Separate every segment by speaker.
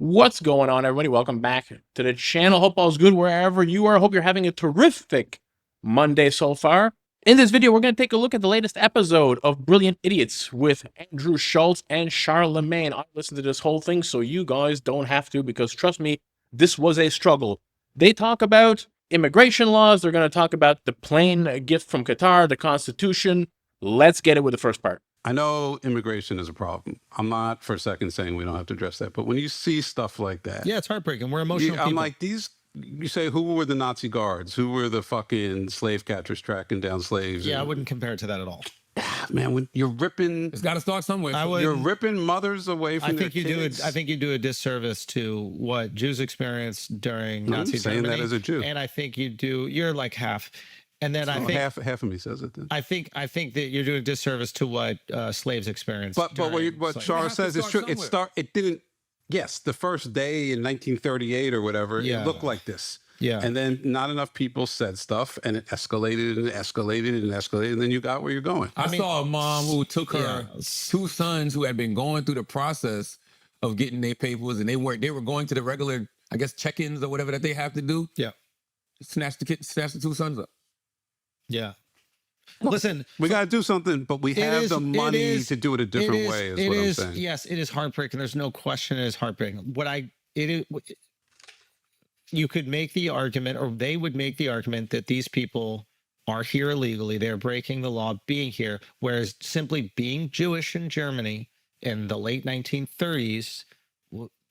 Speaker 1: What's going on, everybody? Welcome back to the channel. Hope all's good wherever you are. Hope you're having a terrific Monday so far. In this video, we're going to take a look at the latest episode of Brilliant Idiots with Andrew Schulz and Charlamagne. I listened to this whole thing, so you guys don't have to, because trust me, this was a struggle. They talk about immigration laws. They're going to talk about the plane gift from Qatar, the Constitution. Let's get it with the first part.
Speaker 2: I know immigration is a problem. I'm not for a second saying we don't have to address that, but when you see stuff like that,
Speaker 3: yeah, it's heartbreaking. We're emotional people.
Speaker 2: I'm like, you say, who were the Nazi guards? Who were the fucking slave catchers tracking down slaves?
Speaker 3: Yeah, I wouldn't compare it to that at all.
Speaker 2: Man, when you're ripping,
Speaker 4: it's got to start somewhere.
Speaker 2: You're ripping mothers away from their kids.
Speaker 3: I think you do a disservice to what Jews experienced during Nazi Germany.
Speaker 2: I'm saying that as a Jew.
Speaker 3: And I think you're like half. And then I think
Speaker 2: half of me says it. Then
Speaker 3: I think that you're doing a disservice to what slaves experienced.
Speaker 2: But what Char says is true. It didn't. Yes, the first day in 1938 or whatever, it looked like this.
Speaker 3: Yeah.
Speaker 2: And then not enough people said stuff, and it escalated and escalated and escalated, and then you got where you're going.
Speaker 4: I saw a mom who took her two sons who had been going through the process of getting their papers, and they were going to the regular, I guess, check-ins or whatever that they have to do.
Speaker 3: Yeah.
Speaker 4: Snatched the two sons up.
Speaker 3: Yeah. Listen,
Speaker 2: we got to do something, but we have the money to do it a different way, is what I'm saying.
Speaker 3: Yes, it is heartbreaking. There's no question it is heartbreaking. You could make the argument, or they would make the argument, that these people are here illegally. They're breaking the law being here, whereas simply being Jewish in Germany in the late 1930s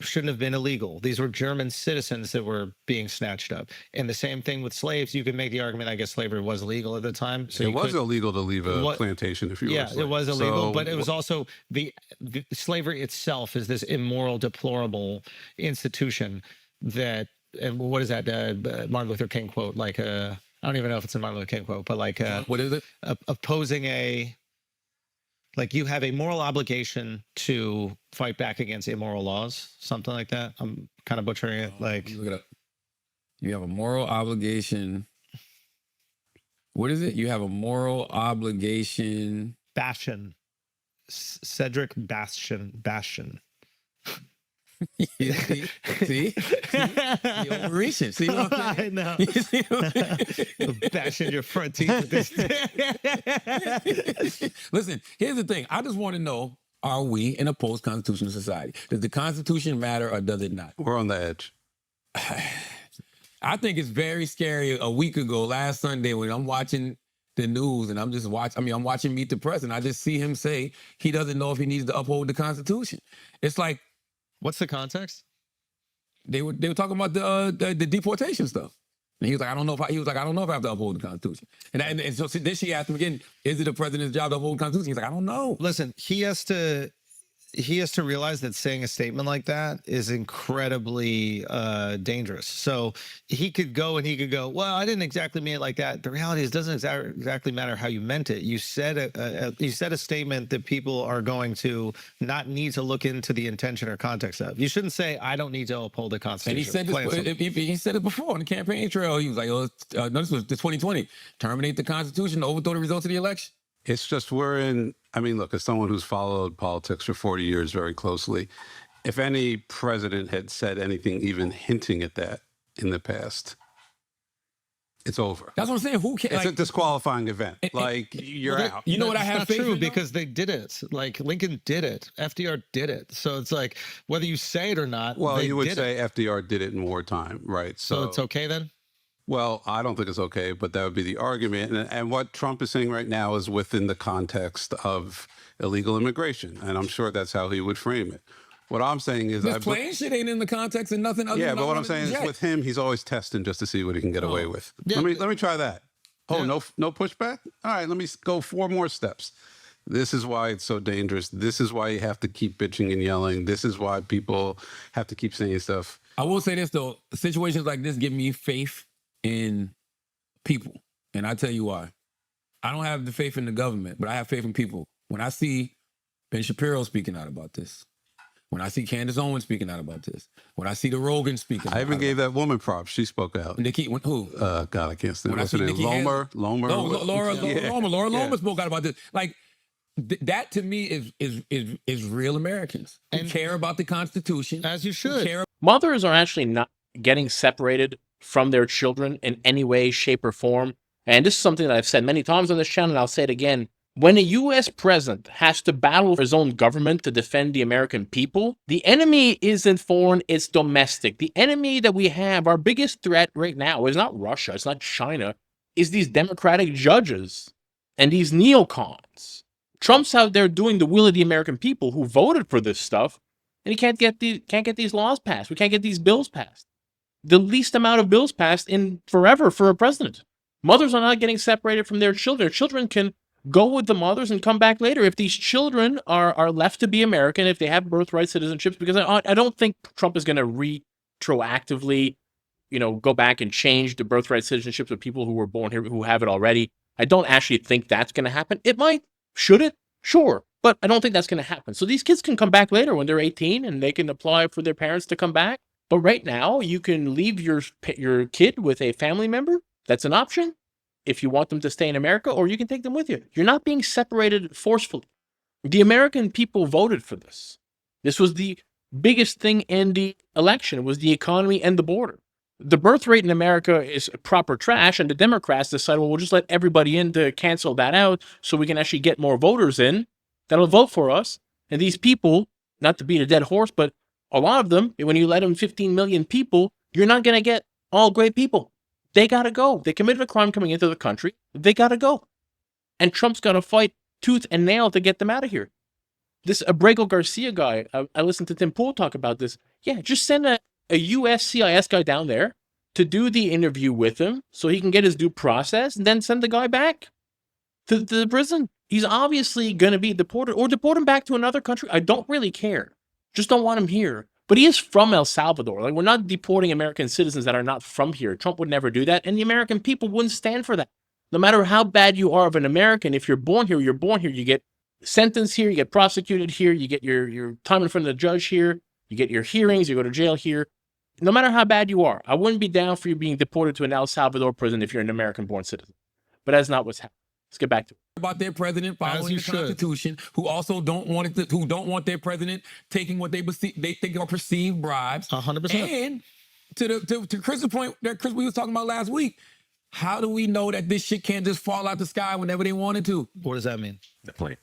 Speaker 3: shouldn't have been illegal. These were German citizens that were being snatched up. And the same thing with slaves. You could make the argument, I guess slavery was illegal at the time. So
Speaker 2: it was illegal to leave a plantation if you were a slave.
Speaker 3: Yeah, it was illegal, but it was also the slavery itself is this immoral, deplorable institution that, and what is that Martin Luther King quote? Like, I don't even know if it's a Martin Luther King quote, but like,
Speaker 4: what is it?
Speaker 3: Opposing like you have a moral obligation to fight back against immoral laws, something like that. I'm kind of butchering it. Like,
Speaker 4: look it up. You have a moral obligation. What is it? You have a moral obligation.
Speaker 3: Bastion. Cedric Bastion.
Speaker 4: See? You're overreaching. See what I'm saying?
Speaker 3: I know. Bashing your front teeth with this.
Speaker 4: Listen, here's the thing. I just want to know, are we in a post-constitutional society? Does the Constitution matter or does it not?
Speaker 2: We're on the edge.
Speaker 4: I think it's very scary. A week ago, last Sunday, when I'm watching the news and I'm watching Meet the Press, and I just see him say he doesn't know if he needs to uphold the Constitution. It's like,
Speaker 3: what's the context?
Speaker 4: They were talking about the deportation stuff, and he was like, I don't know if I have to uphold the Constitution. And so then she asked him again, is it the president's job to uphold the Constitution? He's like, I don't know.
Speaker 3: Listen, he has to realize that saying a statement like that is incredibly dangerous. So he could go, well, I didn't exactly mean it like that. The reality is, it doesn't exactly matter how you meant it. You said a statement that people are going to not need to look into the intention or context of. You shouldn't say, I don't need to uphold the Constitution.
Speaker 4: And he said it before on the campaign trail. He was like, no, this was the 2020. Terminate the Constitution, overthrow the results of the election.
Speaker 2: It's just look, as someone who's followed politics for 40 years very closely, if any president had said anything even hinting at that in the past, it's over.
Speaker 4: That's what I'm saying. Who can?
Speaker 2: It's a disqualifying event. You're out.
Speaker 4: You know what I have faith in?
Speaker 3: Because they did it. Like, Lincoln did it. FDR did it. So it's like, whether you say it or not,
Speaker 2: well, you would say FDR did it in wartime, right?
Speaker 3: So it's okay then?
Speaker 2: Well, I don't think it's okay, but that would be the argument. And what Trump is saying right now is within the context of illegal immigration. And I'm sure that's how he would frame it. What I'm saying is...
Speaker 4: This plane shit ain't in the context of nothing other than...
Speaker 2: Yeah, but what I'm saying is with him, he's always testing just to see what he can get away with. Yeah. Let me try that. Oh, yeah. No pushback? All right, let me go 4 more steps. This is why it's so dangerous. This is why you have to keep bitching and yelling. This is why people have to keep saying stuff.
Speaker 4: I will say this, though. Situations like this give me faith in people. And I tell you why. I don't have the faith in the government, but I have faith in people. When I see Ben Shapiro speaking out about this, when I see Candace Owens speaking out about this, when I see the Rogan speaking out,
Speaker 2: I even gave that woman props. She spoke out.
Speaker 4: Nikki, who?
Speaker 2: God, I can't stand it. What's her name? Lomer?
Speaker 4: Laura Lomer spoke out about this. Like, That to me is real Americans who care about the Constitution,
Speaker 3: as you should.
Speaker 1: Mothers are actually not getting separated from their children in any way, shape, or form. And this is something that I've said many times on this channel, and I'll say it again. When a U.S. president has to battle for his own government to defend the American people, the enemy isn't foreign, it's domestic. The enemy that we have, our biggest threat right now, is not Russia, it's not China, is these Democratic judges and these neocons. Trump's out there doing the will of the American people who voted for this stuff, and he can't get these laws passed. We can't get these bills passed. The least amount of bills passed in forever for a president. Mothers are not getting separated from their children. Their children can go with the mothers and come back later. If these children are left to be American, if they have birthright citizenships, because I don't think Trump is going to retroactively, go back and change the birthright citizenships of people who were born here who have it already. I don't actually think that's going to happen. It might. Should it? Sure. But I don't think that's going to happen. So these kids can come back later when they're 18 and they can apply for their parents to come back. But right now, you can leave your kid with a family member. That's an option if you want them to stay in America, or you can take them with you. You're not being separated forcefully. The American people voted for this. This was the biggest thing in the election. It was the economy and the border. The birth rate in America is proper trash, and the Democrats decided, well, we'll just let everybody in to cancel that out so we can actually get more voters in that'll vote for us. And these people, not to beat a dead horse, but a lot of them, when you let them 15 million people, you're not going to get all great people. They got to go. They committed a crime coming into the country. They got to go. And Trump's got to fight tooth and nail to get them out of here. This Abrego Garcia guy, I listened to Tim Pool talk about this. Yeah, just send a U.S. CIS guy down there to do the interview with him so he can get his due process, and then send the guy back to the prison. He's obviously going to be deported, or deport him back to another country. I don't really care. Just don't want him here. But he is from El Salvador. Like, we're not deporting American citizens that are not from here. Trump would never do that, and the American people wouldn't stand for that. No matter how bad you are of an American, if you're born here, you're born here. You get sentenced here, you get prosecuted here, you get your time in front of the judge here, you get your hearings, you go to jail here. No matter how bad you are, I wouldn't be down for you being deported to an El Salvador prison if you're an American-born citizen. But that's not what's happening. Let's get back to it.
Speaker 4: About their president following the Constitution, who also don't want their president taking what they think are perceived bribes.
Speaker 3: 100%.
Speaker 4: And to Chris's point that Chris we was talking about last week, how do we know that this shit can't just fall out the sky whenever they wanted to?
Speaker 3: What does that mean?
Speaker 1: The plane.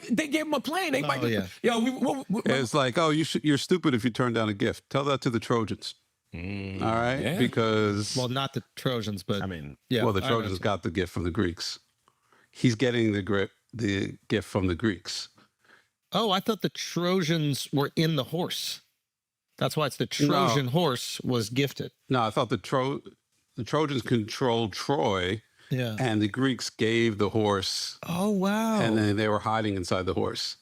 Speaker 4: They gave him a plane. They might.
Speaker 3: Yeah.
Speaker 2: It's like, oh, you're stupid if you turn down a gift. Tell that to the Trojans. All right,
Speaker 4: Yeah.
Speaker 2: because
Speaker 3: Well, not the Trojans, but yeah.
Speaker 2: well, the Trojans got the gift from the Greeks. He's getting the gift from the Greeks.
Speaker 3: Oh, I thought the Trojans were in the horse. That's why it's the Trojan horse was gifted.
Speaker 2: No, I thought the Trojans controlled Troy,
Speaker 3: Yeah.
Speaker 2: and the Greeks gave the horse,
Speaker 3: Oh, wow.
Speaker 2: and then they were hiding inside the horse.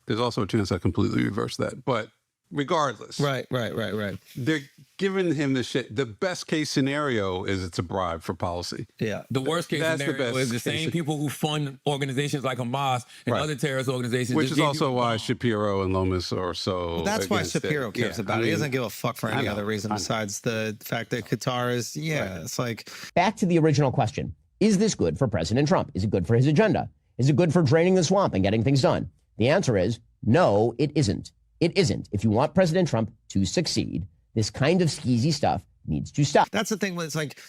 Speaker 2: There's also a chance I completely reversed that, but regardless,
Speaker 3: Right.
Speaker 2: they're giving him the shit. The best case scenario is it's a bribe for policy.
Speaker 3: Yeah.
Speaker 4: The worst case
Speaker 2: That's the
Speaker 4: scenario
Speaker 2: best
Speaker 4: is the
Speaker 2: case
Speaker 4: same
Speaker 2: scenario.
Speaker 4: people who fund organizations like Hamas and
Speaker 2: Right.
Speaker 4: other terrorist organizations.
Speaker 2: Which
Speaker 4: just
Speaker 2: is
Speaker 4: gave
Speaker 2: also
Speaker 4: you a
Speaker 2: why
Speaker 4: bomb.
Speaker 2: Shapiro and Lomas are so.
Speaker 3: Well, that's why
Speaker 2: against it.
Speaker 3: Shapiro cares
Speaker 2: Yeah,
Speaker 3: about
Speaker 2: I
Speaker 3: it. He
Speaker 2: mean,
Speaker 3: doesn't give a fuck for
Speaker 2: I
Speaker 3: any
Speaker 2: know,
Speaker 3: other reason
Speaker 2: I know.
Speaker 3: besides the fact that Qatar is, it's like.
Speaker 5: Back to the original question. Is this good for President Trump? Is it good for his agenda? Is it good for draining the swamp and getting things done? The answer is no, it isn't. It isn't. If you want President Trump to succeed, this kind of skeezy stuff needs to stop.
Speaker 3: That's the thing. It's like,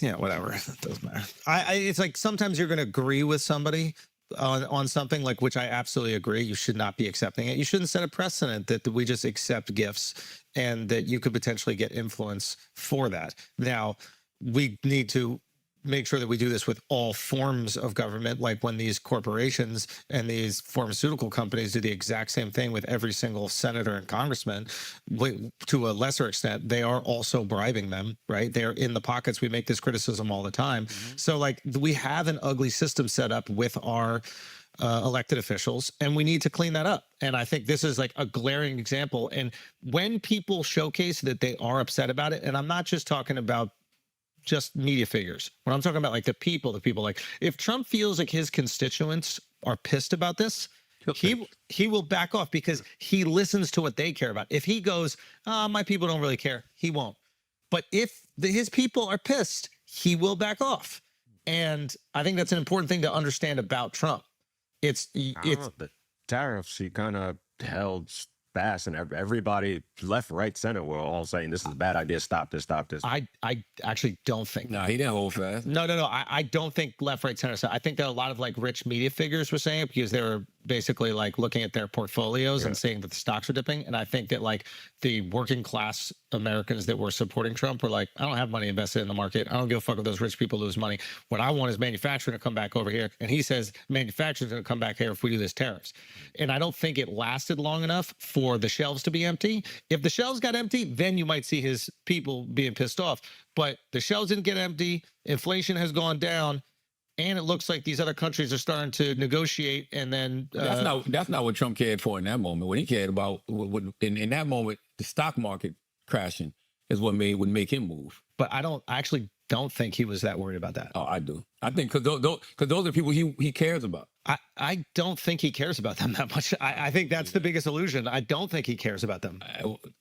Speaker 3: whatever. It doesn't matter. It's like sometimes you're going to agree with somebody on something, like, which I absolutely agree. You should not be accepting it. You shouldn't set a precedent that we just accept gifts and that you could potentially get influence for that. Now, we need to make sure that we do this with all forms of government, like when these corporations and these pharmaceutical companies do the exact same thing with every single senator and congressman. To a lesser extent, they are also bribing them, right? They're in the pockets. We make this criticism all the time. So, like, we have an ugly system set up with our elected officials, and we need to clean that up. And I think this is like a glaring example. And when people showcase that they are upset about it, and I'm not just talking about just media figures. When I'm talking about like the people like, if Trump feels like his constituents are pissed about this, he will back off because he listens to what they care about. If he goes, my people don't really care, he won't. But if his people are pissed, he will back off. And I think that's an important thing to understand about Trump it's
Speaker 6: I don't know, the tariffs he kind of held fast, and everybody left, right, center were all saying this is a bad idea. Stop this. Stop this.
Speaker 3: I actually don't think.
Speaker 4: Nah, he didn't hold fast.
Speaker 3: No. I don't think left, right, center. So I think that a lot of like rich media figures were saying it because they were basically like looking at their portfolios and seeing that the stocks were dipping. And I think that like the working class Americans that were supporting Trump were like, I don't have money invested in the market. I don't give a fuck if those rich people lose money. What I want is manufacturing to come back over here. And he says manufacturing is going to come back here if we do this tariffs. And I don't think it lasted long enough for the shelves to be empty. If the shelves got empty, then you might see his people being pissed off. But the shelves didn't get empty. Inflation has gone down. And it looks like these other countries are starting to negotiate, and then
Speaker 4: That's not what Trump cared for in that moment. What he cared about in that moment, the stock market crashing is what would make him move.
Speaker 3: But I actually don't think he was that worried about that.
Speaker 4: Oh, I do. I think because those are people he cares about.
Speaker 3: I don't think he cares about them that much. I think that's the biggest illusion. I don't think he cares about them.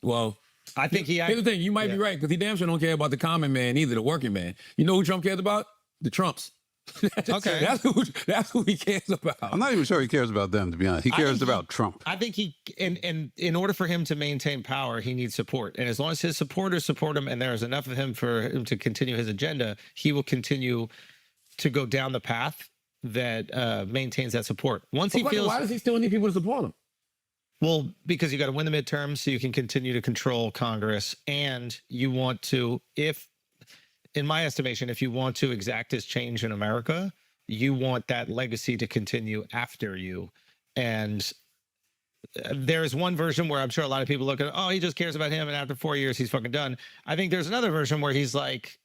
Speaker 4: Well,
Speaker 3: I think
Speaker 4: here's the thing. You might be right because he damn sure don't care about the common man either, the working man. You know who Trump cares about? The Trumps.
Speaker 3: Okay,
Speaker 4: that's who he cares about.
Speaker 2: I'm not even sure he cares about them, to be honest. He cares about Trump.
Speaker 3: I think and in order for him to maintain power, he needs support. And as long as his supporters support him and there is enough of him for him to continue his agenda, he will continue to go down the path that maintains that support. Once he feels,
Speaker 4: why does he still need people to support him?
Speaker 3: Well, because you got to win the midterms so you can continue to control Congress, and you want to, in my estimation, if you want to exact this change in America, you want that legacy to continue after you. And there's one version where I'm sure a lot of people look at, oh, he just cares about him, and after 4 years, he's fucking done. I think there's another version where he's like,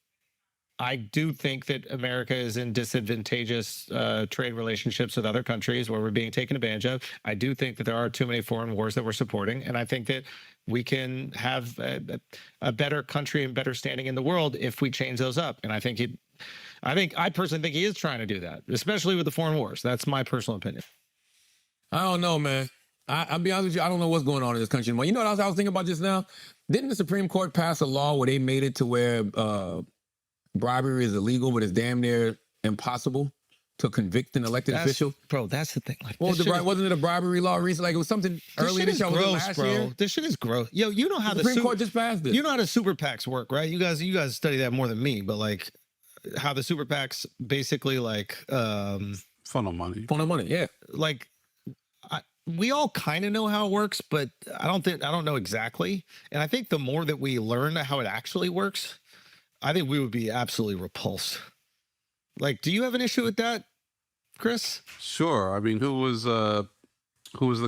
Speaker 3: I do think that America is in disadvantageous trade relationships with other countries where we're being taken advantage of. I do think that there are too many foreign wars that we're supporting. And I think that we can have a better country and better standing in the world if we change those up. And I personally think he is trying to do that, especially with the foreign wars. That's my personal opinion.
Speaker 4: I don't know, man. I'll be honest with you. I don't know what's going on in this country anymore. You know what I was thinking about just now? Didn't the Supreme Court pass a law where they made it to where bribery is illegal, but it's damn near impossible to convict an elected official?
Speaker 3: Bro, that's the thing. Like,
Speaker 4: wasn't it a bribery law recently? Like it was something earlier this year.
Speaker 3: Gross, bro. This shit is gross. Yo, you know how
Speaker 4: the Supreme Court just passed it.
Speaker 3: You know how the super PACs work, right? You guys study that more than me, but like how the super PACs basically like
Speaker 2: funnel money.
Speaker 4: Funnel money, yeah.
Speaker 3: Like we all kind of know how it works, but I don't know exactly. And I think the more that we learn how it actually works, I think we would be absolutely repulsed. Like, do you have an issue with that, Chris?
Speaker 2: Sure. I mean, who was the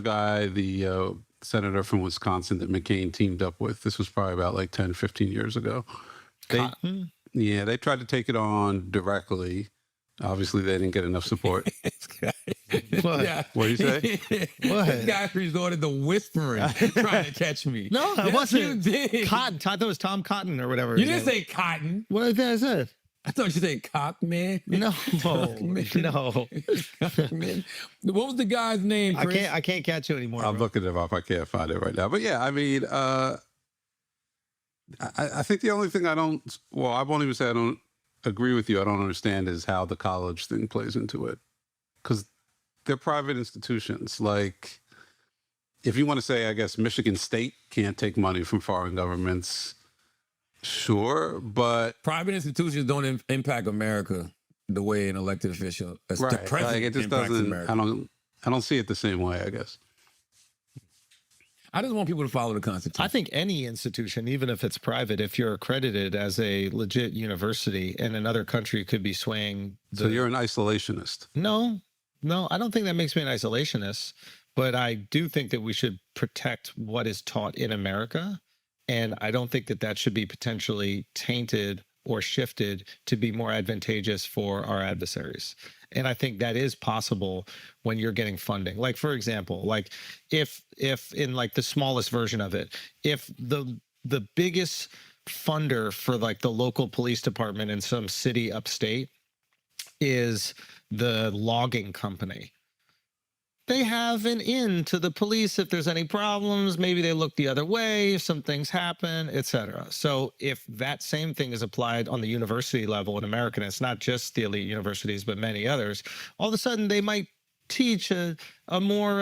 Speaker 2: guy, the senator from Wisconsin that McCain teamed up with? This was probably about like 10, 15 years ago.
Speaker 3: Cotton?
Speaker 2: Yeah, they tried to take it on directly. Obviously, they didn't get enough support.
Speaker 3: What?
Speaker 4: Yeah.
Speaker 2: What do you say?
Speaker 3: What?
Speaker 4: This guy resorted to whispering, trying to catch me.
Speaker 3: No, I
Speaker 4: Yes,
Speaker 3: wasn't.
Speaker 4: You did.
Speaker 3: Cotton. I thought it was Tom Cotton or whatever.
Speaker 4: You didn't say cotton.
Speaker 3: What did I say?
Speaker 4: I thought you said cock, man.
Speaker 3: No,
Speaker 4: Man.
Speaker 3: no.
Speaker 4: Man. What was the guy's name, Chris?
Speaker 3: I can't catch you anymore.
Speaker 2: I'm
Speaker 3: bro.
Speaker 2: looking it up. I can't find it right now. But yeah, I mean, I think the only thing I won't even say I don't agree with you. I don't understand is how the college thing plays into it. Because they're private institutions. Like, if you want to say, I guess, Michigan State can't take money from foreign governments, sure, but
Speaker 4: Private institutions don't impact America the way an elected official, the
Speaker 2: right,
Speaker 4: president,
Speaker 2: like it just
Speaker 4: impacts
Speaker 2: doesn't.
Speaker 4: America.
Speaker 2: I don't see it the same way, I guess.
Speaker 4: I just want people to follow the Constitution.
Speaker 3: I think any institution, even if it's private, if you're accredited as a legit university in another country, could be swaying.
Speaker 2: So you're an isolationist.
Speaker 3: No, I don't think that makes me an isolationist, but I do think that we should protect what is taught in America. And I don't think that that should be potentially tainted or shifted to be more advantageous for our adversaries. And I think that is possible when you're getting funding. Like, for example, like if in like the smallest version of it, if the biggest funder for like the local police department in some city upstate is the logging company, they have an in to the police if there's any problems. Maybe they look the other way if some things happen, etc. So if that same thing is applied on the university level in America, and it's not just the elite universities, but many others, all of a sudden they might teach a more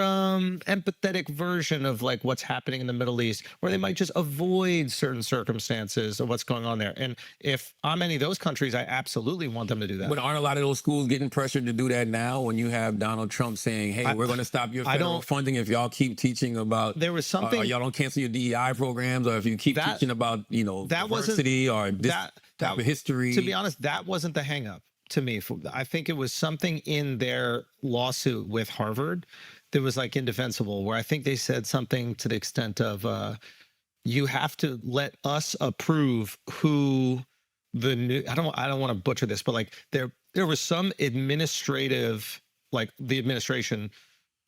Speaker 3: empathetic version of like what's happening in the Middle East, or they might just avoid certain circumstances of what's going on there. And if I'm any of those countries, I absolutely want them to do that.
Speaker 4: But aren't a lot of those schools getting pressured to do that now when you have Donald Trump saying, hey, we're going to stop your federal funding if y'all keep teaching about,
Speaker 3: there was something,
Speaker 4: y'all don't cancel your DEI programs, or if you keep teaching about, you know, diversity or this type of history.
Speaker 3: To be honest, that wasn't the hang up to me. I think it was something in their lawsuit with Harvard that was like indefensible, where I think they said something to the extent of, you have to let us approve who the new, I don't want to butcher this, but like there was some administrative, like the administration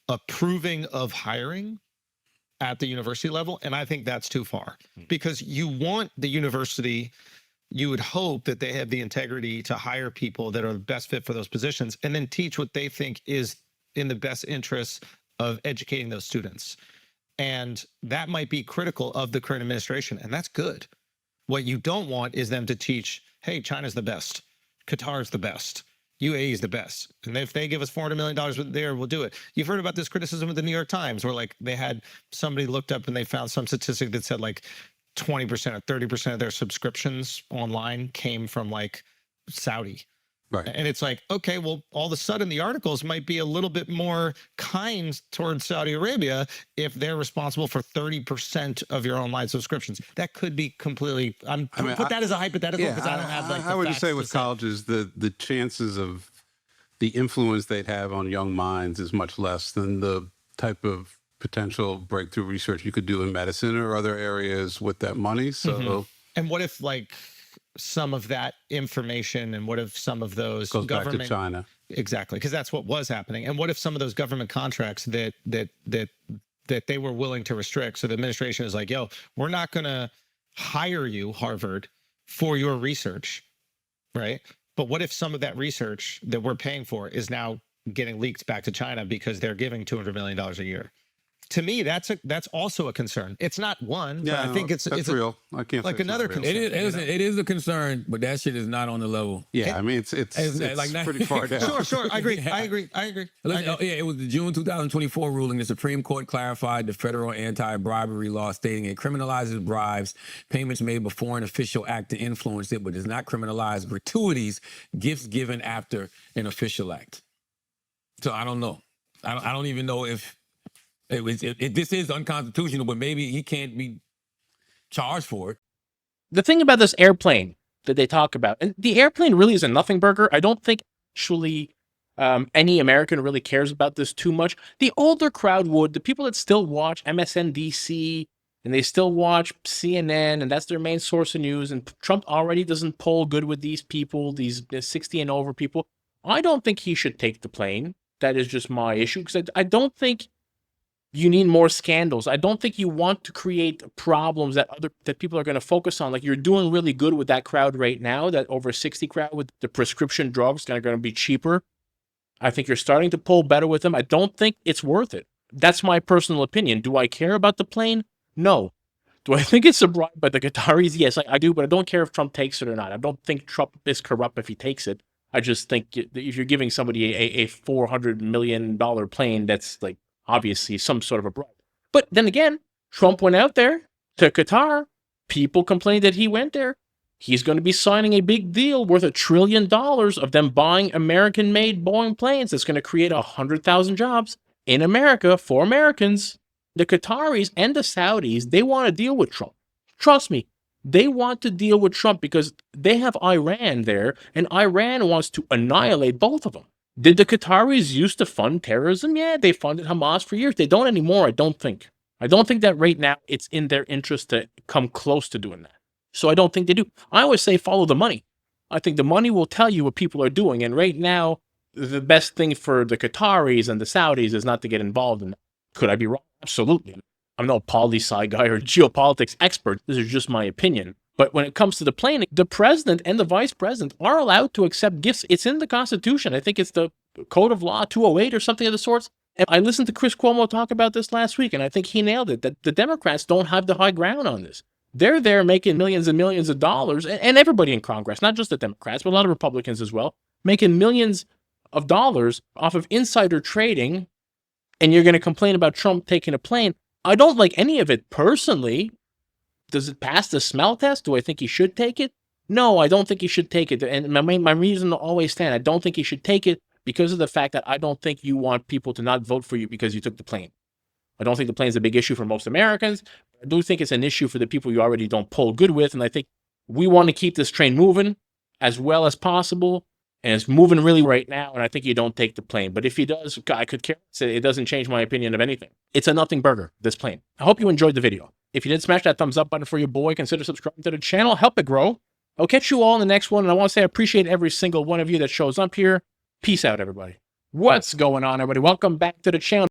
Speaker 3: approving of hiring at the university level. And I think that's too far, because you want the university, you would hope that they have the integrity to hire people that are the best fit for those positions and then teach what they think is in the best interests of educating those students. And that might be critical of the current administration, and that's good. What you don't want is them to teach, hey, China's the best, Qatar's the best, UAE is the best. And if they give us $400 million there, we'll do it. You've heard about this criticism with the New York Times, where like they had somebody looked up and they found some statistic that said like 20% or 30% of their subscriptions online came from like Saudi.
Speaker 2: Right.
Speaker 3: And it's like, okay, well, all of a sudden the articles might be a little bit more kind towards Saudi Arabia if they're responsible for 30% of your online subscriptions. That could be completely, put that as a hypothetical, because I don't have like
Speaker 2: I would just say with colleges, the chances of the influence they'd have on young minds is much less than the type of potential breakthrough research you could do in medicine or other areas with that money. So,
Speaker 3: and what if like some of that information, and what if some of those
Speaker 2: goes
Speaker 3: government,
Speaker 2: back to China?
Speaker 3: Exactly, because that's what was happening. And what if some of those government contracts that they were willing to restrict? So the administration is like, yo, we're not going to hire you, Harvard, for your research, right? But what if some of that research that we're paying for is now getting leaked back to China because they're giving $200 million a year? To me, that's also a concern. It's not one, but I think it's
Speaker 2: real. I can't
Speaker 3: like
Speaker 2: say
Speaker 3: another
Speaker 2: it's not
Speaker 3: concern.
Speaker 2: real.
Speaker 4: It is a concern, but that shit is not on the level.
Speaker 2: Yeah, I mean it's
Speaker 4: like
Speaker 2: pretty far down.
Speaker 3: Sure, I agree.
Speaker 4: It was the June 2024 ruling. The Supreme Court clarified the federal anti-bribery law, stating it criminalizes bribes, payments made before an official act to influence it, but does not criminalize gratuities, gifts given after an official act. So I don't know. I don't even know if this is unconstitutional, but maybe he can't be charged for it.
Speaker 1: The thing about this airplane that they talk about, and the airplane really is a nothing burger. I don't think actually any American really cares about this too much. The older crowd would, the people that still watch MSNBC and they still watch CNN, and that's their main source of news. And Trump already doesn't poll good with these people, these 60 and over people. I don't think he should take the plane. That is just my issue, because I don't think you need more scandals. I don't think you want to create problems that people are going to focus on. Like, you're doing really good with that crowd right now, that over 60 crowd with the prescription drugs that are going to be cheaper. I think you're starting to pull better with them. I don't think it's worth it. That's my personal opinion. Do I care about the plane? No. Do I think it's a bribe by the Qataris? Yes, I do, but I don't care if Trump takes it or not. I don't think Trump is corrupt if he takes it. I just think if you're giving somebody a $400 million plane, that's like, obviously some sort of a bribe. But then again, Trump went out there to Qatar. People complained that he went there. He's going to be signing a big deal worth $1 trillion of them buying American-made Boeing planes. That's going to create 100,000 jobs in America for Americans. The Qataris and the Saudis, they want to deal with Trump. Trust me, they want to deal with Trump because they have Iran there, and Iran wants to annihilate both of them. Did the Qataris used to fund terrorism? Yeah, they funded Hamas for years. They don't anymore, I don't think. I don't think that right now it's in their interest to come close to doing that. So I don't think they do. I always say follow the money. I think the money will tell you what people are doing. And right now, the best thing for the Qataris and the Saudis is not to get involved in that. Could I be wrong? Absolutely. I'm no poli-sci guy or geopolitics expert. This is just my opinion. But when it comes to the plane, the president and the vice president are allowed to accept gifts. It's in the Constitution. I think it's the Code of Law 208 or something of the sorts. And I listened to Chris Cuomo talk about this last week, and I think he nailed it, that the Democrats don't have the high ground on this. They're there making millions and millions of dollars, and everybody in Congress, not just the Democrats, but a lot of Republicans as well, making millions of dollars off of insider trading, and you're going to complain about Trump taking a plane. I don't like any of it personally. Does it pass the smell test? Do I think he should take it? No, I don't think he should take it. And my reason to always stand, I don't think he should take it because of the fact that I don't think you want people to not vote for you because you took the plane. I don't think the plane is a big issue for most Americans. I do think it's an issue for the people you already don't pull good with. And I think we want to keep this train moving as well as possible. And it's moving really right now. And I think you don't take the plane. But if he does, I could care. It doesn't change my opinion of anything. It's a nothing burger, this plane. I hope you enjoyed the video. If you did, smash that thumbs up button for your boy. Consider subscribing to the channel. Help it grow. I'll catch you all in the next one. And I want to say I appreciate every single one of you that shows up here. Peace out, everybody. What's going on, everybody? Welcome back to the channel.